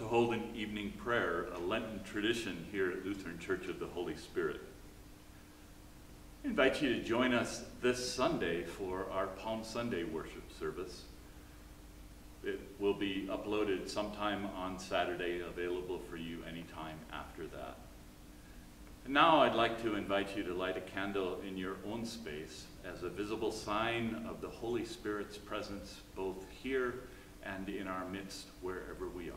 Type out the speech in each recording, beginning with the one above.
Holden evening prayer, a Lenten tradition here at Lutheran Church of the Holy Spirit. I invite you to join us this Sunday for our Palm Sunday worship service. It will be uploaded sometime on Saturday, available for you anytime after that. And now I'd like to invite you to light a candle in your own space as a visible sign of the Holy Spirit's presence both here and in our midst wherever we are.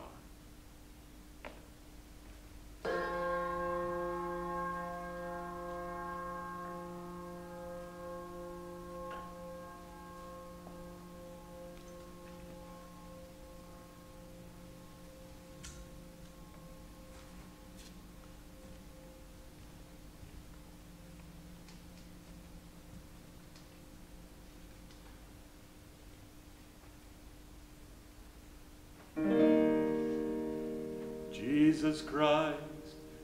Jesus Christ,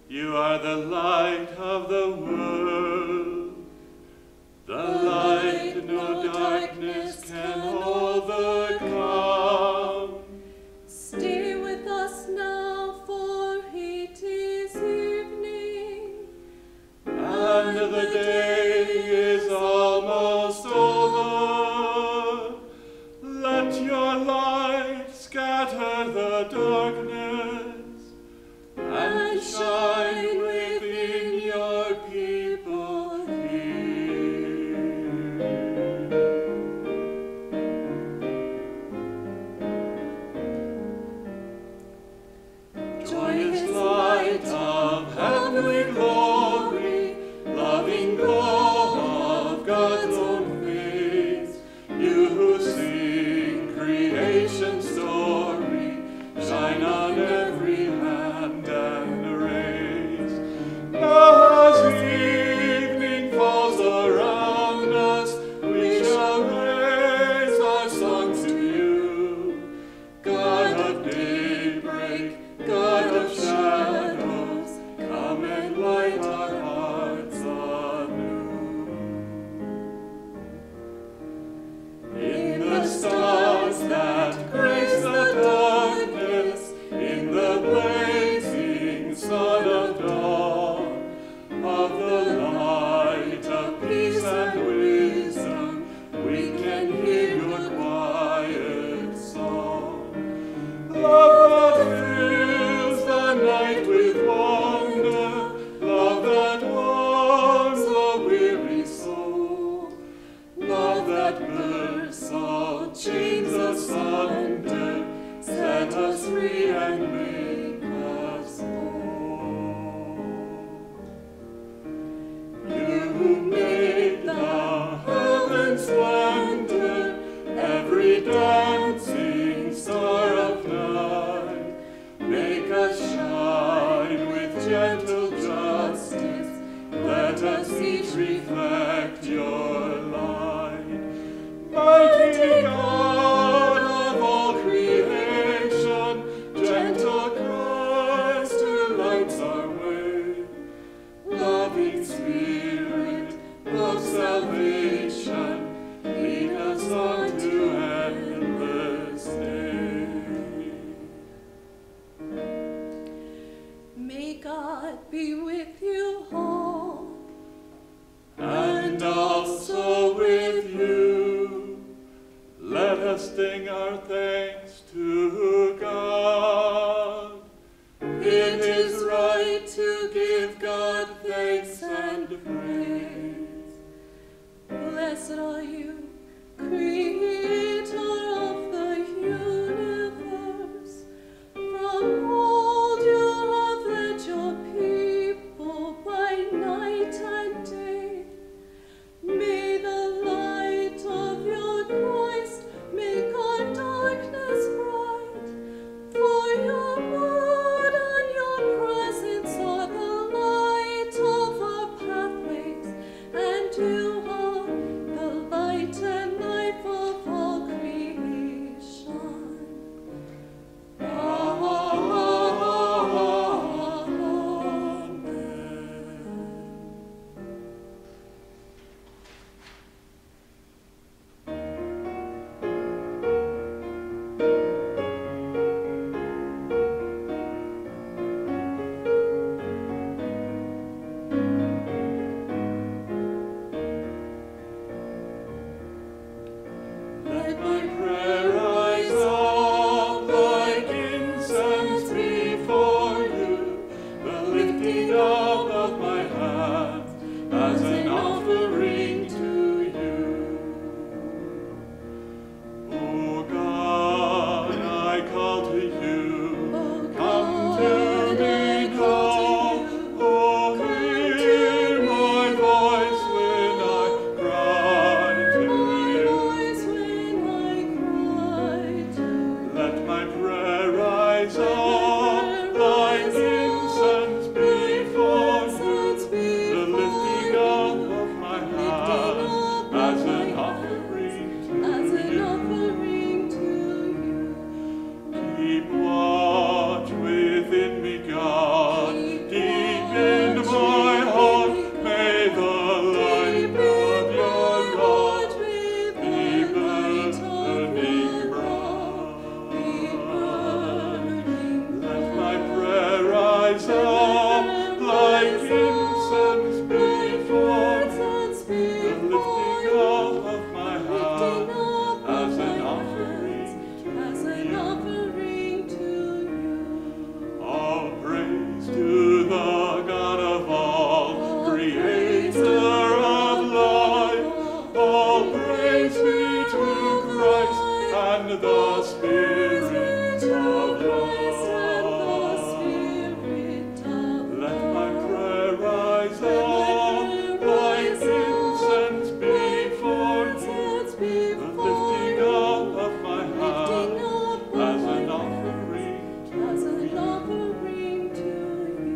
you are the light of the world, the light no darkness can overcome. Stay with us now, for it is evening, and the day is almost over. Let your light scatter the darkness and shine within your people here. Joyous light of heavenly glory, loving glow of God's own face, you who sing creation's story, shine on every land and race. As evening falls around us, we shall raise our songs to you. God of daybreak, God of shadows, come and light our hearts anew. In the stars that grace the darkness, in the blazing sun of dawn, of the light of peace and wisdom, we can hear your quiet song. Love that fills the night with wonder, love that warms the weary soul, love that bursts all chains asunder, set us free and make us whole. You who made the heaven's splendor, every dancing star of night, make us shine with gentle justice, let us each reflect your light. Mighty God of all creation, gentle Christ who lights our way, loving Spirit of salvation, lead us on to endless day. may God be with you all, And also with you. Let us sing our thanks to God. It is right to give God thanks and praise. Blessed are you, Creator of the universe. From old you have led your people by night and day. May the light of your Christ make our darkness bright. For your word and your presence are the light of our pathways, and you are the light up of my hands as an offering to you. O God, I call to you. Come to me now. Oh, hear my voice when I cry to you. Let my prayer rise up like incense before you, the lifting up of my hand as an offering to you. Keep watch within me, God, deep in my heart. May the light of your love be burning bright. Let my prayer rise up like incense before you, the lifting up of my hand as an offering to you. All praise to the God of all, creator of life. All praise be to Christ and the Spirit of love. Let my prayer rise up like incense before you, the lifting up of my hand as an offering to you.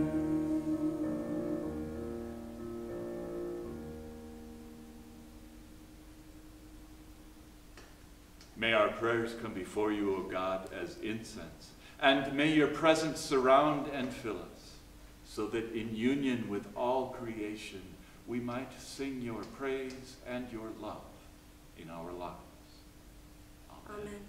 May our prayers come before you, O God, as incense, and may your presence surround and fill us, so that in union with all creation we might sing your praise and your love in our lives. Amen. Amen.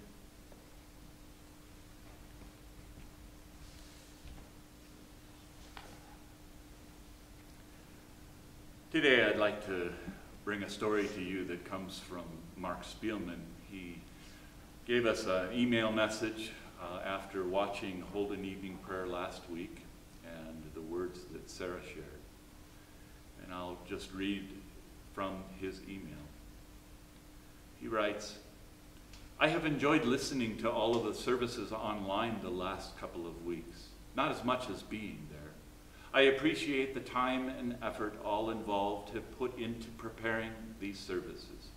Today I'd like to bring a story to you that comes from Mark Spielman. He gave us an email message after watching Holden evening prayer last week and the words that Sarah shared. And I'll just read from his email. He writes, I have enjoyed listening to all of the services online the last couple of weeks, not as much as being there. I appreciate the time and effort all involved have put into preparing these services.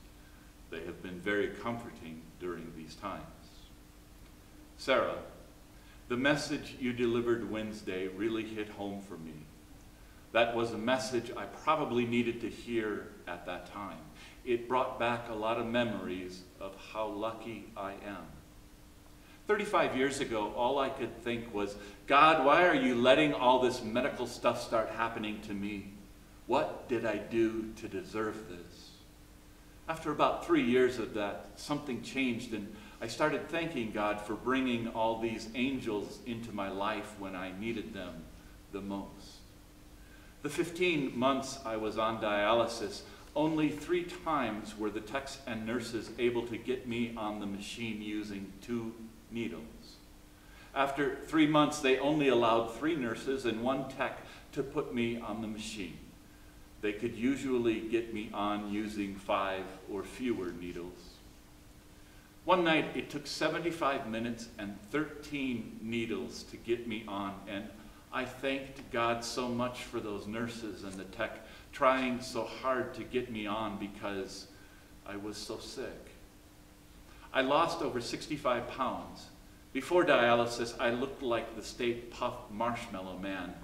They have been very comforting during these times. Sarah, the message you delivered Wednesday really hit home for me. That was a message I probably needed to hear at that time. It brought back a lot of memories of how lucky I am. 35 years ago, all I could think was, God, why are you letting all this medical stuff start happening to me? What did I do to deserve this? After about 3 years of that, something changed, and I started thanking God for bringing all these angels into my life when I needed them the most. The 15 months I was on dialysis, only 3 times were the techs and nurses able to get me on the machine using 2 needles. After 3 months, they only allowed 3 nurses and 1 tech to put me on the machine. They could usually get me on using 5 or fewer needles. One night, it took 75 minutes and 13 needles to get me on, and I thanked God so much for those nurses and the tech trying so hard to get me on because I was so sick. I lost over 65 pounds. Before dialysis, I looked like the Stay Puft Marshmallow Man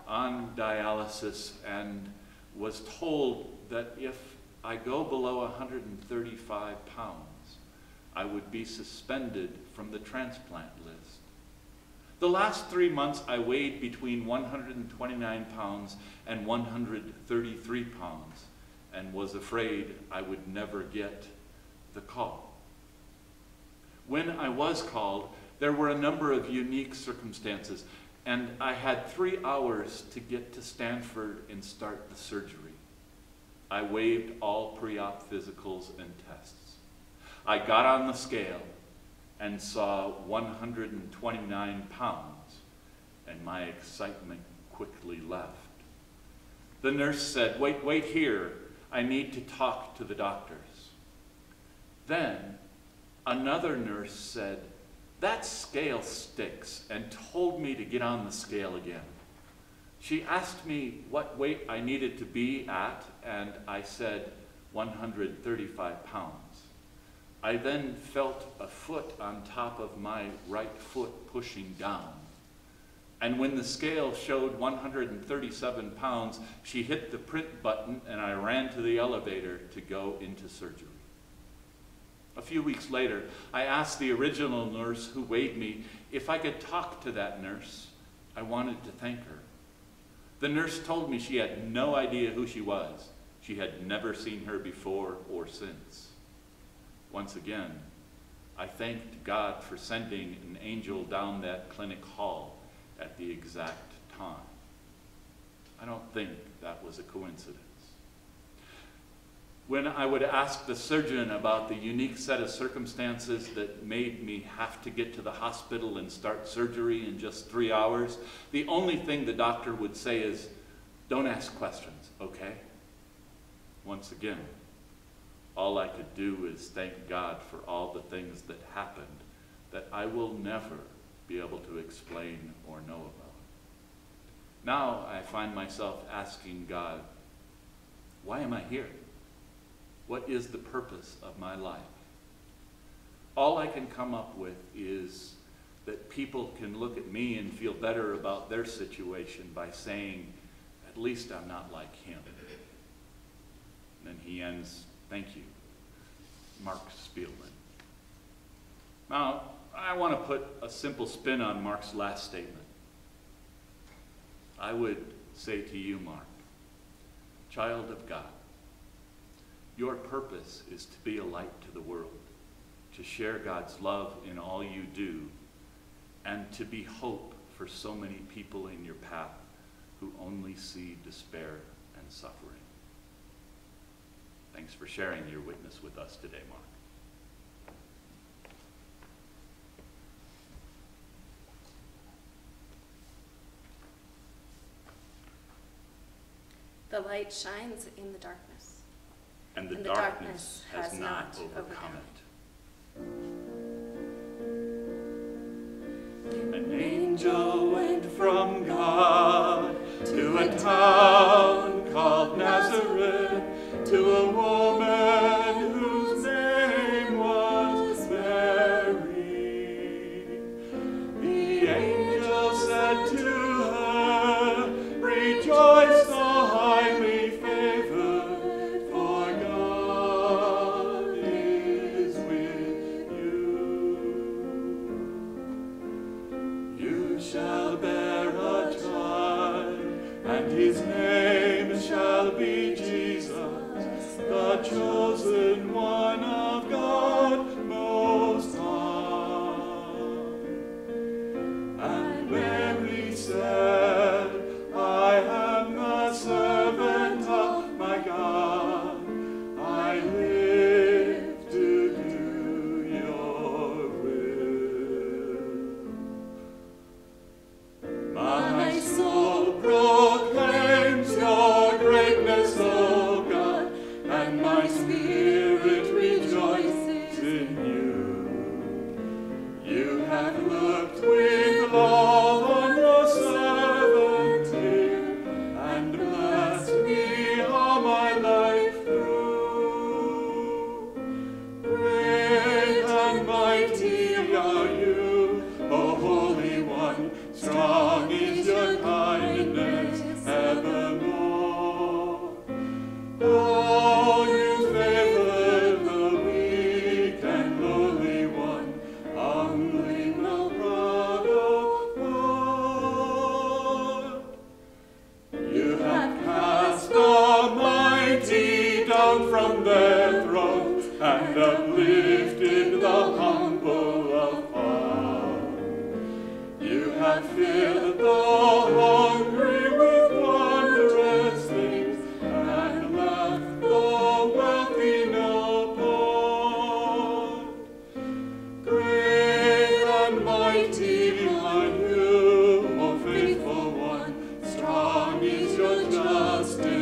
on dialysis and was told that if I go below 135 pounds, I would be suspended from the transplant list. The last 3 months, I weighed between 129 pounds and 133 pounds and was afraid I would never get the call. When I was called, there were a number of unique circumstances, and I had 3 hours to get to Stanford and start the surgery. I waived all pre-op physicals and tests. I got on the scale and saw 129 pounds, and my excitement quickly left. The nurse said, wait here. I need to talk to the doctors. Then another nurse said, that scale sticks, and told me to get on the scale again. She asked me what weight I needed to be at, and I said 135 pounds. I then felt a foot on top of my right foot pushing down. And when the scale showed 137 pounds, she hit the print button, and I ran to the elevator to go into surgery. A few weeks later, I asked the original nurse who weighed me if I could talk to that nurse. I wanted to thank her. The nurse told me she had no idea who she was. She had never seen her before or since. Once again, I thanked God for sending an angel down that clinic hall at the exact time. I don't think that was a coincidence. When I would ask the surgeon about the unique set of circumstances that made me have to get to the hospital and start surgery in just 3 hours, the only thing the doctor would say is, don't ask questions, okay? Once again, all I could do is thank God for all the things that happened that I will never be able to explain or know about. Now I find myself asking God, why am I here? What is the purpose of my life? All I can come up with is that people can look at me and feel better about their situation by saying, at least I'm not like him. And then he ends, thank you, Mark Spielman. Now, I want to put a simple spin on Mark's last statement. I would say to you, Mark, child of God, your purpose is to be a light to the world, to share God's love in all you do, and to be hope for so many people in your path who only see despair and suffering. Thanks for sharing your witness with us today, Mark. The light shines in the darkness. And the darkness has not overcome it. An angel went from God to a town called Nazareth, to a woman whose name was Mary. The angel said to her, rejoice, O highly favored, for God is with you. You shall bear a child, and his name shall be Jesus, the chosen one of God Most High. And Mary said, I am the servant of my God. I live to do your will. My soul proclaims your greatness, O God, and my spirit rejoices in you. You have looked with love on your servant here, and blessed me all my life through. Great and mighty are you, O Holy One, strong is your kindness evermore. Oh, you favor the weak and lowly one, humbly no proud of God. You have cast the mighty down from their thrones, and uplifted the humble afar. You have filled the hungry with wondrous things, and left the wealthy no want. Great and mighty are you, O faithful one, strong is your justice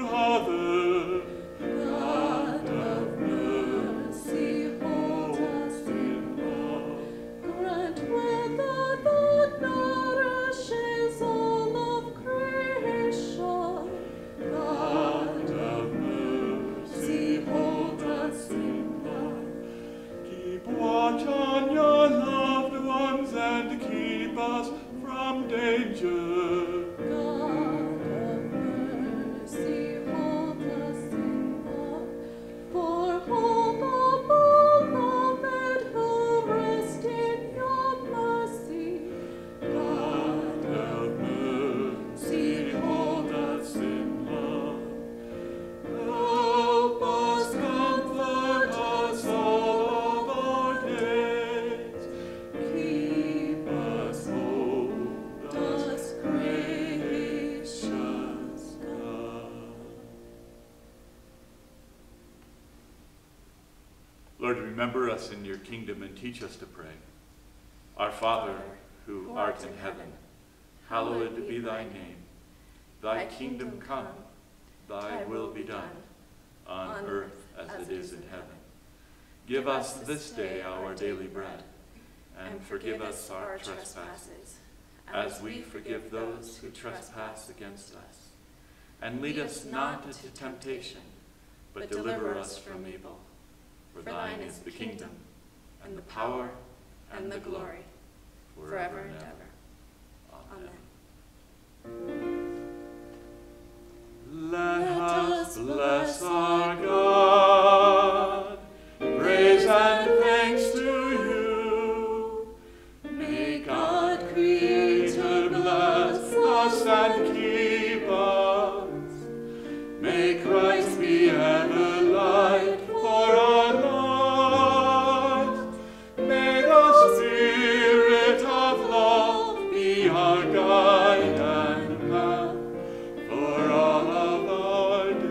Father, God of mercy, hold us in love. Grant weather that nourishes all of creation. God of mercy, hold us in love. Keep watch on your loved ones and keep us from danger. God of mercy, hold us in love. For hope of all beloved who rest in your mercy. God of mercy, hold us in love. Help us, comfort us all of our days. Keep us, hold us, gracious God. Lord, remember us in your kingdom and teach us to pray. Our Father, who art in heaven, hallowed be thy name. Thy kingdom come, thy will be done, on earth as it is in heaven. Give us this day our daily bread, and forgive us our trespasses, as we forgive those who trespass against us. And lead us not into temptation, but deliver us from evil. For thine is the kingdom, and the power, and the glory, forever and ever. Amen. Let us bless our God. Praise and thanks to you. May God Creator bless us and keep us. May Christ be ever light for our lives. May the Spirit of love be our guide and path for all of our days.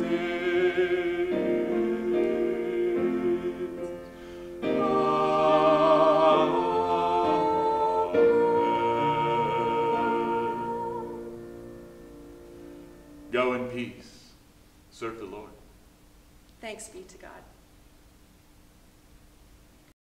Amen. Go in peace. Serve the Lord. Thanks be to God.